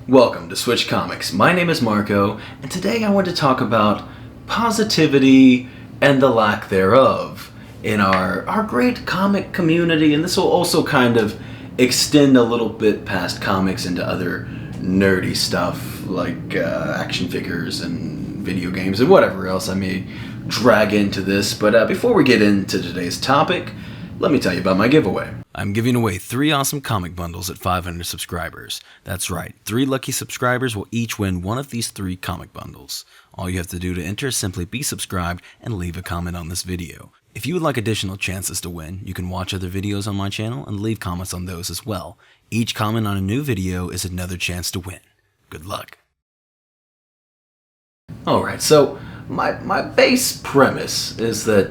Welcome to Switch Comics. My name is Marco, and today I want to talk about positivity and the lack thereof in our great comic community, and this will also kind of extend a little bit past comics into other nerdy stuff like action figures and video games and whatever else I may drag into this. But before we get into today's topic, let me tell you about my giveaway. I'm giving away 3 awesome comic bundles at 500 subscribers. That's right, 3 lucky subscribers will each win one of these 3 comic bundles. All you have to do to enter is simply be subscribed and leave a comment on this video. If you would like additional chances to win, you can watch other videos on my channel and leave comments on those as well. Each comment on a new video is another chance to win. Good luck. Alright, so my base premise is that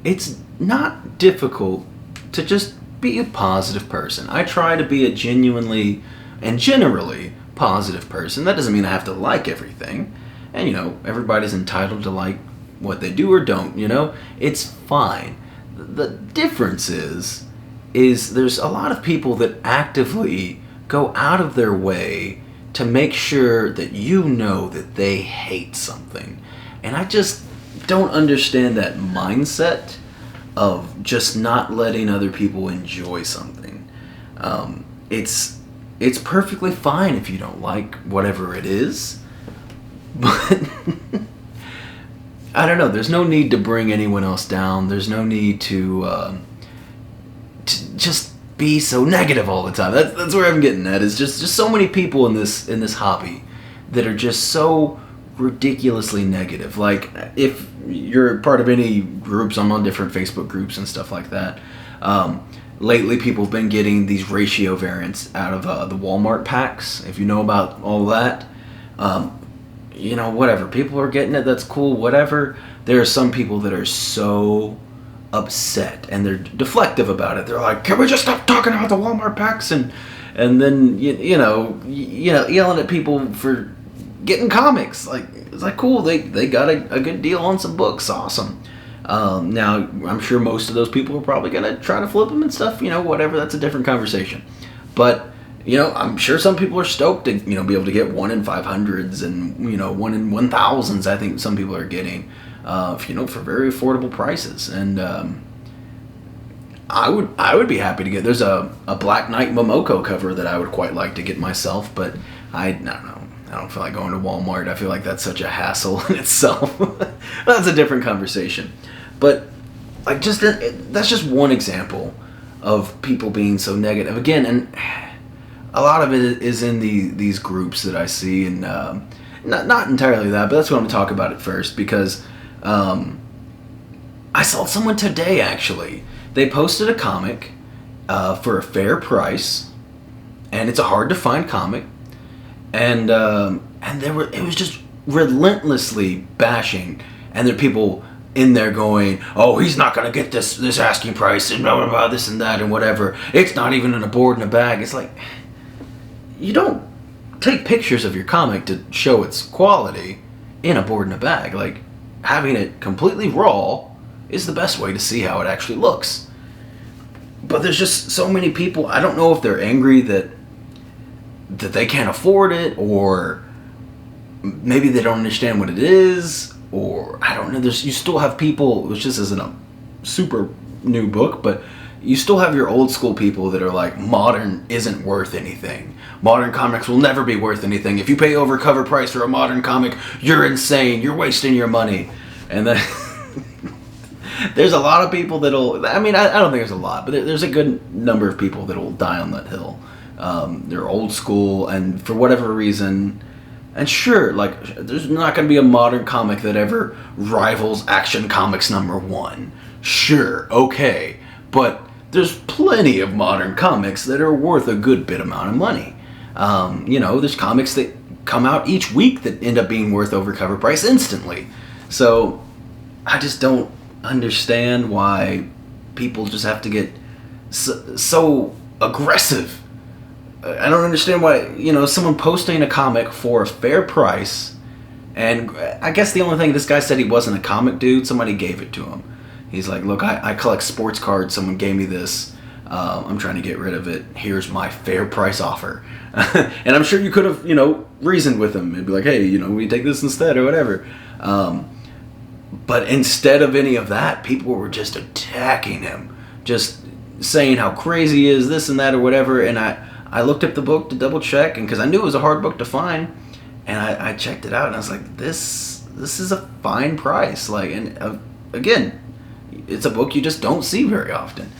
it's not difficult to just be a positive person. I try to be a genuinely and generally positive person. That doesn't mean I have to like everything. And everybody's entitled to like what they do or don't, It's fine. The difference is there's a lot of people that actively go out of their way to make sure that you know that they hate something. And I just don't understand that mindset of just not letting other people enjoy something. It's perfectly fine if you don't like whatever it is, but I don't know. There's no need to bring anyone else down. There's no need to just be so negative all the time. That's where I'm getting at. Is just so many people in this hobby that are just so ridiculously negative. Like, if you're part of any groups, I'm on different Facebook groups and stuff like that. Lately, people have been getting these ratio variants out of the Walmart packs. If you know about all that, whatever. People are getting it. That's cool. Whatever. There are some people that are so upset and they're deflective about it. They're like, "Can we just stop talking about the Walmart packs?" And then yelling at people for getting comics. It's like cool, they got a good deal on some books. Awesome. Now I'm sure most of those people are probably gonna try to flip them and stuff, whatever. That's a different conversation. But I'm sure some people are stoked to be able to get 1 in 500s and 1 in 1000s. I think some people are getting for very affordable prices. And I would be happy to get. There's a Black Knight Momoko cover that I would quite like to get myself, but I don't know. I don't feel like going to Walmart. I feel like that's such a hassle in itself. That's a different conversation. But that's just one example of people being so negative. Again, and a lot of it is in these groups that I see, and not entirely that, but that's what I'm going to talk about at first, because I saw someone today, actually. They posted a comic for a fair price, and it's a hard to find comic. And it was just relentlessly bashing, and there are people in there going, "Oh, he's not gonna get this asking price, and blah blah blah, this and that, and whatever. It's not even in a board in a bag." It's like, you don't take pictures of your comic to show its quality in a board in a bag. Like, having it completely raw is the best way to see how it actually looks. But there's just so many people. I don't know if they're angry that they can't afford it, or maybe they don't understand what it is, or I don't know. You still have people, which this isn't a super new book, but you still have your old school people that are like, modern isn't worth anything. Modern comics will never be worth anything. If you pay over cover price for a modern comic, you're insane. You're wasting your money. And then there's a lot of people that'll, I don't think there's a lot, but there's a good number of people that'll die on that hill. They're old school, and for whatever reason, and sure, there's not going to be a modern comic that ever rivals Action Comics #1. Sure, okay, but there's plenty of modern comics that are worth a good bit amount of money. There's comics that come out each week that end up being worth over cover price instantly. So I just don't understand why people just have to get so aggressive. I don't understand why, someone posting a comic for a fair price, and I guess the only thing, this guy said he wasn't a comic dude, somebody gave it to him. He's like, "Look, I collect sports cards, someone gave me this. I'm trying to get rid of it. Here's my fair price offer. And I'm sure you could have, reasoned with him and be like, hey, we take this instead or whatever. But instead of any of that, people were just attacking him, just saying how crazy he is, this and that or whatever. And I looked up the book to double check, and because I knew it was a hard book to find, and I checked it out, and I was like, this is a fine price. Like, and again, it's a book you just don't see very often.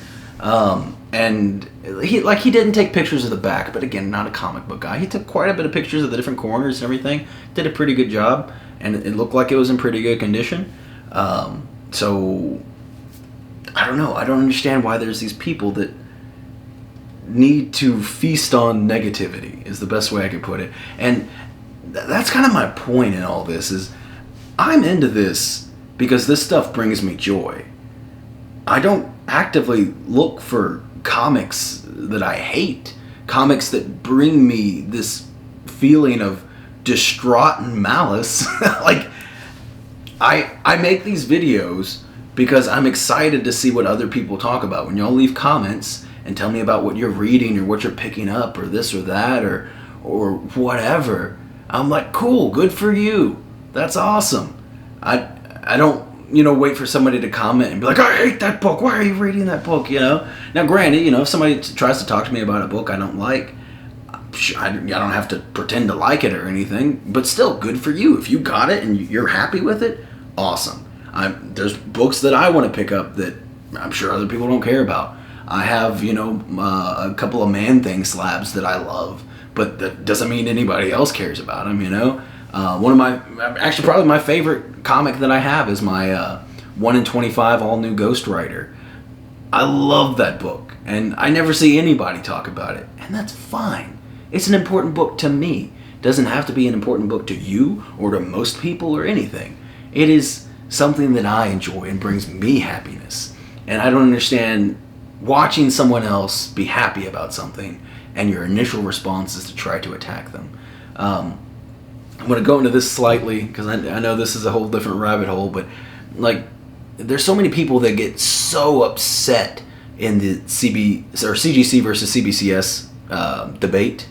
And he didn't take pictures of the back, but again, not a comic book guy. He took quite a bit of pictures of the different corners and everything. Did a pretty good job, and it looked like it was in pretty good condition. So I don't know. I don't understand why there's these people that need to feast on negativity, is the best way I could put it. And that's kind of my point in all this, is I'm into this because this stuff brings me joy. I don't actively look for comics that I hate, comics that bring me this feeling of distraught and malice. Like, I make these videos because I'm excited to see what other people talk about. When y'all leave comments and tell me about what you're reading or what you're picking up or this or that or whatever, I'm like, cool, good for you. That's awesome. I don't, wait for somebody to comment and be like, I hate that book. Why are you reading that book? Now granted, if somebody tries to talk to me about a book I don't like, I don't have to pretend to like it or anything, but still, good for you. If you got it and you're happy with it, awesome. There's books that I want to pick up that I'm sure other people don't care about. I have, a couple of Man-Thing slabs that I love, but that doesn't mean anybody else cares about them, One of probably my favorite comic that I have is my 1 in 25 all new Ghost Rider. I love that book, and I never see anybody talk about it, and that's fine. It's an important book to me. It doesn't have to be an important book to you or to most people or anything. It is something that I enjoy and brings me happiness. And I don't understand watching someone else be happy about something and your initial response is to try to attack them. I'm going to go into this slightly because I know this is a whole different rabbit hole, but like, there's so many people that get so upset in the CGC versus CBCS debate,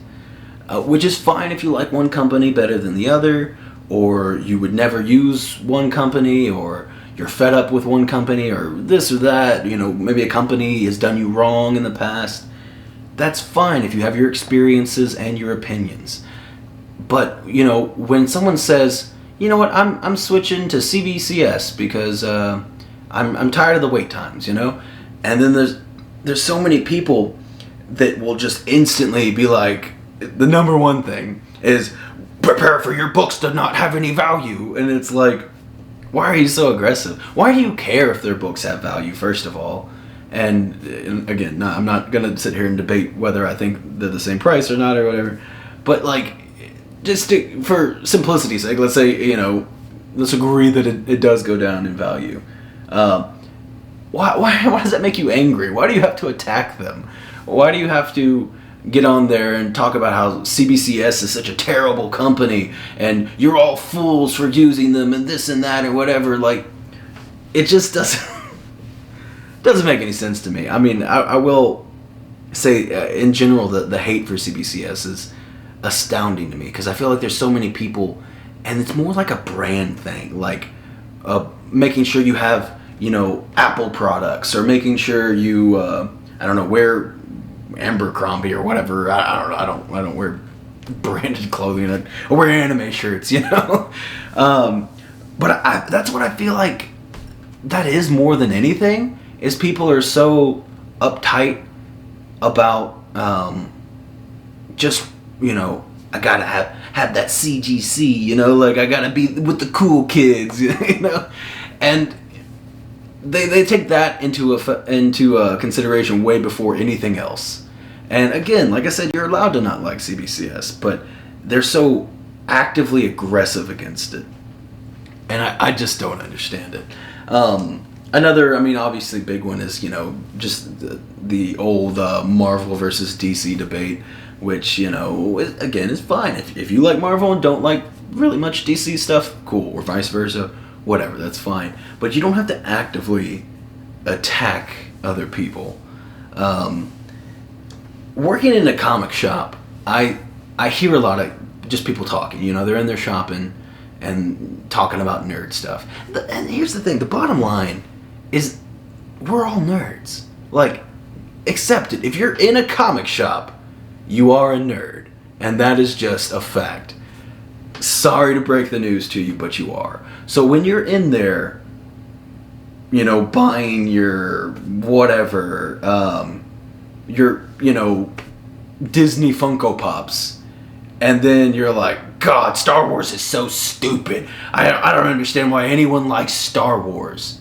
which is fine if you like one company better than the other, or you would never use one company, or you're fed up with one company, or this or that, maybe a company has done you wrong in the past. That's fine if you have your experiences and your opinions. But, when someone says, you know what, I'm switching to CBCS because I'm tired of the wait times, and then there's so many people that will just instantly be like, the number one thing is prepare for your books to not have any value. And it's like, why are you so aggressive? Why do you care if their books have value, first of all? And again, no, I'm not going to sit here and debate whether I think they're the same price or not or whatever. But like, just for simplicity's sake, let's say, let's agree that it does go down in value. Why does that make you angry? Why do you have to attack them? Why do you have to get on there and talk about how CBCS is such a terrible company and you're all fools for using them and this and that and whatever? Like, it just doesn't make any sense to me. I mean, I will say in general that the hate for CBCS is astounding to me because I feel like there's so many people, and it's more like a brand thing, like making sure you have Apple products, or making sure you wear Abercrombie or whatever. I don't wear branded clothing. I wear anime shirts, But that's what I feel like. That is more than anything. Is people are so uptight about just I gotta have that CGC. Like I gotta be with the cool kids. And they take that into consideration way before anything else. And again, like I said, you're allowed to not like CBCS, but they're so actively aggressive against it, and I just don't understand it. Another, obviously big one is just the old Marvel versus DC debate, which again is fine if you like Marvel and don't like really much DC stuff, cool, or vice versa. Whatever, that's fine. But you don't have to actively attack other people. Working in a comic shop, I hear a lot of just people talking. You know, they're in there shopping and talking about nerd stuff. And here's the thing: the bottom line is, we're all nerds. Like, accept it. If you're in a comic shop, you are a nerd, and that is just a fact. Sorry to break the news to you, but you are. So when you're in there, you know, buying your whatever, your, you know, Disney Funko Pops, and then you're like, God, Star Wars is so stupid. I don't understand why anyone likes Star Wars.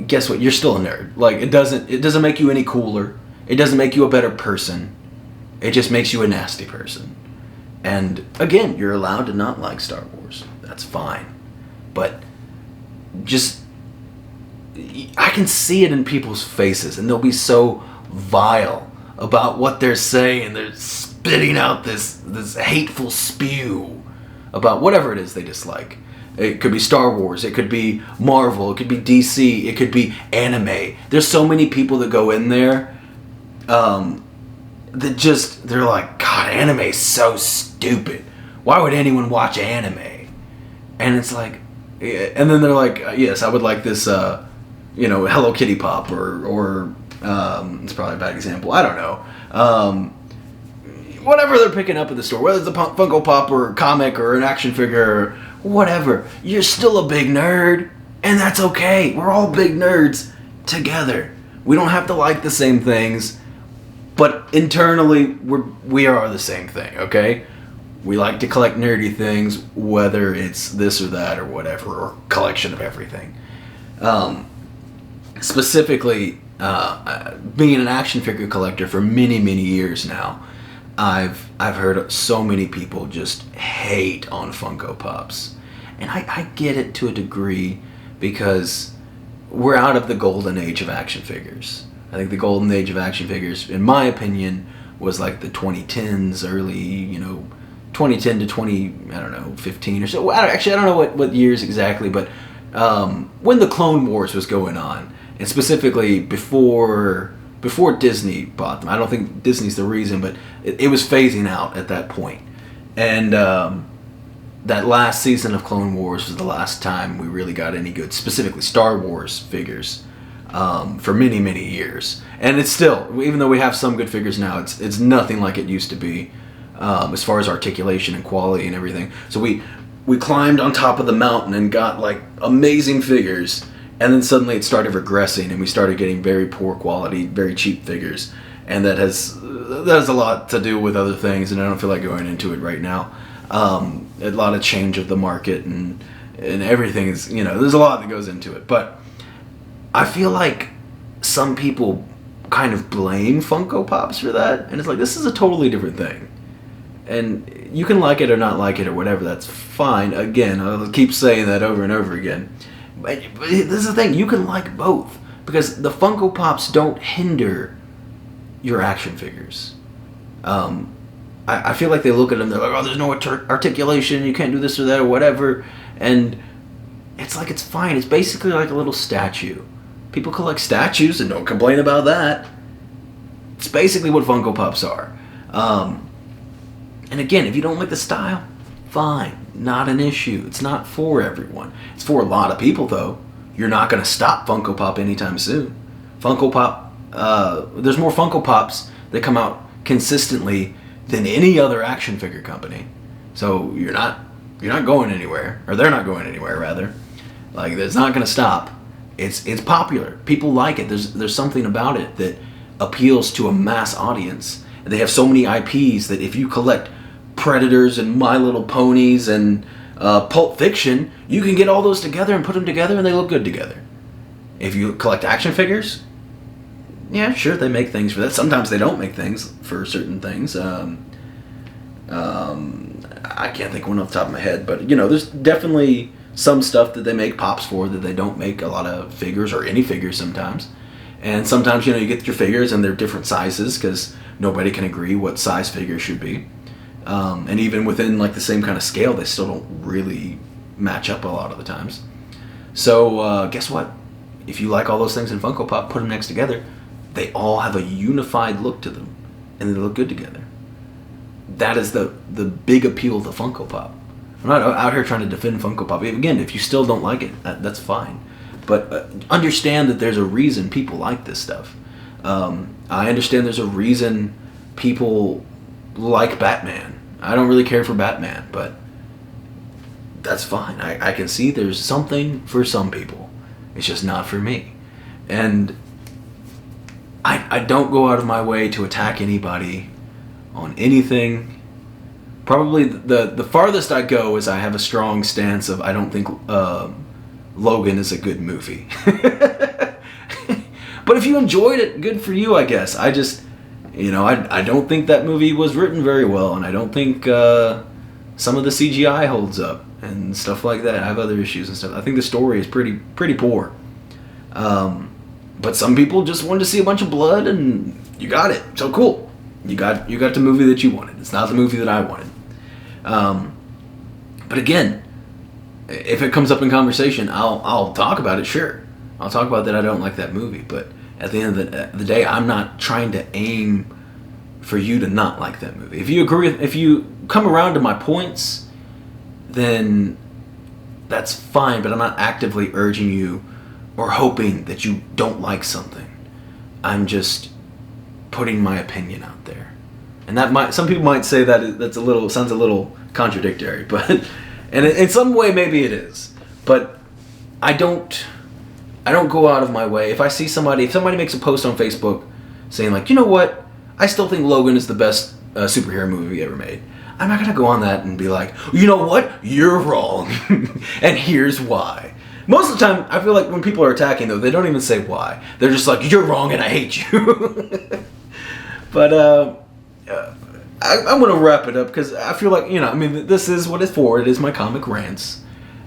Guess what? You're still a nerd. Like, it doesn't make you any cooler. It doesn't make you a better person. It just makes you a nasty person. And again, you're allowed to not like Star Wars. That's fine. But just, I can see it in people's faces, and they'll be so vile about what they're saying. They're spitting out this hateful spew about whatever it is they dislike. It could be Star Wars, it could be Marvel, it could be DC, it could be anime. There's so many people that go in there that just, they're like, God, anime is so stupid. Why would anyone watch anime? And it's like, and then they're like, yes, I would like this, you know, Hello Kitty Pop, or it's probably a bad example, I don't know. Whatever they're picking up at the store, whether it's a Funko Pop or a comic or an action figure or whatever, you're still a big nerd, and that's okay. We're all big nerds together. We don't have to like the same things, but internally we are the same thing, okay? We like to collect nerdy things, whether it's this or that or whatever, or collection of everything. Specifically, being an action figure collector for many, many years now, I've heard so many people just hate on Funko Pops. And I get it to a degree, because we're out of the golden age of action figures. I think the golden age of action figures, in my opinion, was like the 2010s, early, you know, 2010 to 15 or so. Actually, I don't know what years exactly, but when the Clone Wars was going on, and specifically before Disney bought them. I don't think Disney's the reason, but it was phasing out at that point. And that last season of Clone Wars was the last time we really got any good, specifically Star Wars figures, for many, many years. And it's still, even though we have some good figures now, it's nothing like it used to be, as far as articulation and quality and everything. So we climbed on top of the mountain and got like amazing figures. And then suddenly it started regressing, and we started getting very poor quality, very cheap figures. And that has a lot to do with other things, and I don't feel like going into it right now. A lot of change of the market and everything is, you know, there's a lot that goes into it. But I feel like some people kind of blame Funko Pops for that, and it's like, this is a totally different thing. And you can like it or not like it or whatever, that's fine. Again, I'll keep saying that over and over again. But this is the thing, you can like both, because the Funko Pops don't hinder your action figures. I feel like they look at them, they're like, oh, there's no articulation, you can't do this or that or whatever, and it's like, it's fine. It's basically like a little statue. People collect statues and don't complain about that. It's basically what Funko Pops are. And again, if you don't like the style, fine, not an issue. It's not for everyone. It's for a lot of people, though. You're not going to stop Funko Pop anytime soon. Funko Pop, there's more Funko Pops that come out consistently than any other action figure company. So you're not going anywhere, or they're not going anywhere, rather. Like, it's not going to stop. It's popular. People like it. There's something about it that appeals to a mass audience. And they have so many IPs that if you collect Predators and My Little Ponies and Pulp Fiction, you can get all those together and put them together and they look good together. If you collect action figures, yeah, sure, they make things for that. Sometimes they don't make things for certain things. I can't think of one off the top of my head, but, you know, there's definitely some stuff that they make pops for that they don't make a lot of figures, or any figures sometimes. And sometimes, you know, you get your figures and they're different sizes because nobody can agree what size figures should be. And even within like the same kind of scale, they still don't really match up a lot of the times. So guess what? If you like all those things in Funko Pop, put them next together. they all have a unified look to them, and they look good together. That is the big appeal of the Funko Pop. I'm not out here trying to defend Funko Pop. Again, if you still don't like it, that's fine. But understand that there's a reason people like this stuff. I understand there's a reason people like Batman. I don't really care for Batman, but that's fine. I can see there's something for some people. It's just not for me. And I don't go out of my way to attack anybody on anything. Probably the farthest I go is I have a strong stance of I don't think Logan is a good movie. But if you enjoyed it, good for you, I guess. I just, I don't think that movie was written very well, and I don't think some of the CGI holds up and stuff like that. I have other issues and stuff. I think the story is pretty poor. But some people just wanted to see a bunch of blood, and you got it. So cool. You got the movie that you wanted. It's not the movie that I wanted. But again, if it comes up in conversation, I'll talk about it. Sure, I'll talk about that. I don't like that movie, but at the end of the day, I'm not trying to aim for you to not like that movie. If you agree, if you come around to my points, then that's fine. But I'm not actively urging you or hoping that you don't like something. I'm just putting my opinion out there, and some people might say that sounds a little contradictory, but and in some way maybe it is. But I don't go out of my way. If somebody makes a post on Facebook saying like, you know what, I still think Logan is the best superhero movie ever made, I'm not gonna go on that and be like, you know what, you're wrong, and here's why. Most of the time, I feel like when people are attacking, though, they don't even say why. They're just like, you're wrong and I hate you. But I'm going to wrap it up because I feel like, this is what it's for. It is my comic rants.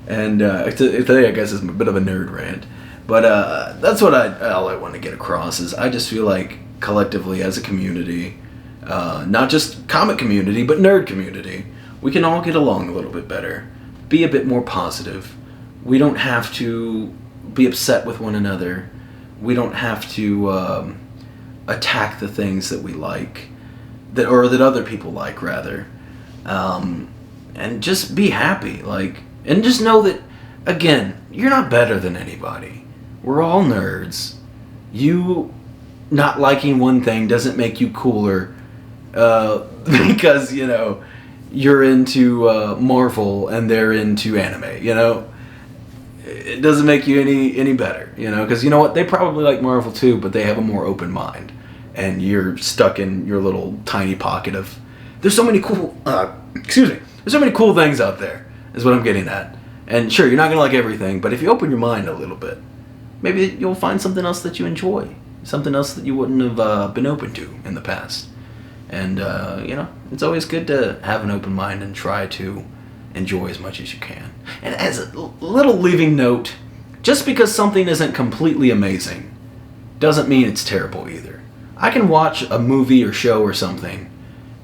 And today, I guess, is a bit of a nerd rant. But that's what all I want to get across is I just feel like collectively as a community, not just comic community, but nerd community, we can all get along a little bit better. Be a bit more positive. We don't have to be upset with one another. We don't have to attack the things that we like, that other people like, rather. And just be happy, and just know that, again, you're not better than anybody. We're all nerds. You not liking one thing doesn't make you cooler because, you're into Marvel and they're into anime, It doesn't make you any better, because you know what? They probably like Marvel too, but they have a more open mind. And you're stuck in your little tiny pocket of, there's so many cool, there's so many cool things out there, is what I'm getting at. And sure, you're not going to like everything, but if you open your mind a little bit, maybe you'll find something else that you enjoy. Something else that you wouldn't have been open to in the past. And, it's always good to have an open mind and try to enjoy as much as you can. And as a little leaving note, just because something isn't completely amazing doesn't mean it's terrible either. I can watch a movie or show or something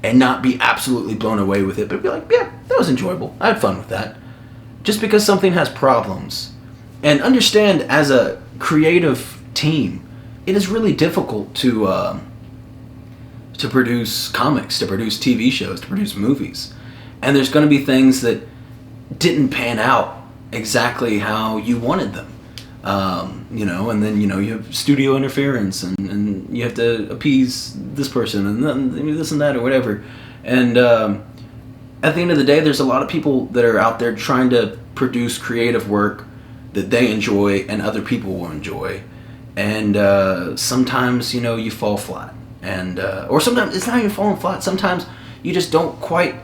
and not be absolutely blown away with it, but be like, yeah, that was enjoyable. I had fun with that. Just because something has problems. And understand, as a creative team, it is really difficult to produce comics, to produce TV shows, to produce movies. And there's going to be things that didn't pan out exactly how you wanted them. And then, you have studio interference and you have to appease this person and then this and that or whatever. And at the end of the day, there's a lot of people that are out there trying to produce creative work that they enjoy and other people will enjoy. And sometimes, you fall flat. And or sometimes it's not even falling flat. Sometimes you just don't quite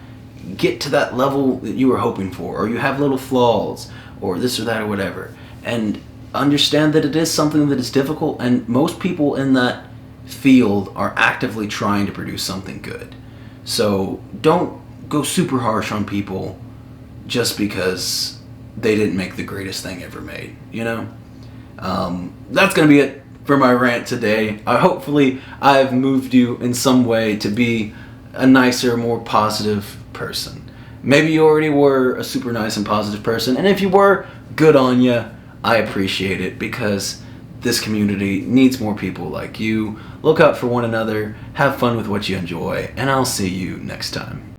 get to that level that you were hoping for, or you have little flaws, or this or that or whatever. And understand that it is something that is difficult, and most people in that field are actively trying to produce something good. So don't go super harsh on people just because they didn't make the greatest thing ever made, That's going to be it for my rant today. Hopefully I've moved you in some way to be a nicer, more positive person. Maybe you already were a super nice and positive person, and if you were, good on you. I appreciate it, because this community needs more people like you. Look out for one another, have fun with what you enjoy, and I'll see you next time.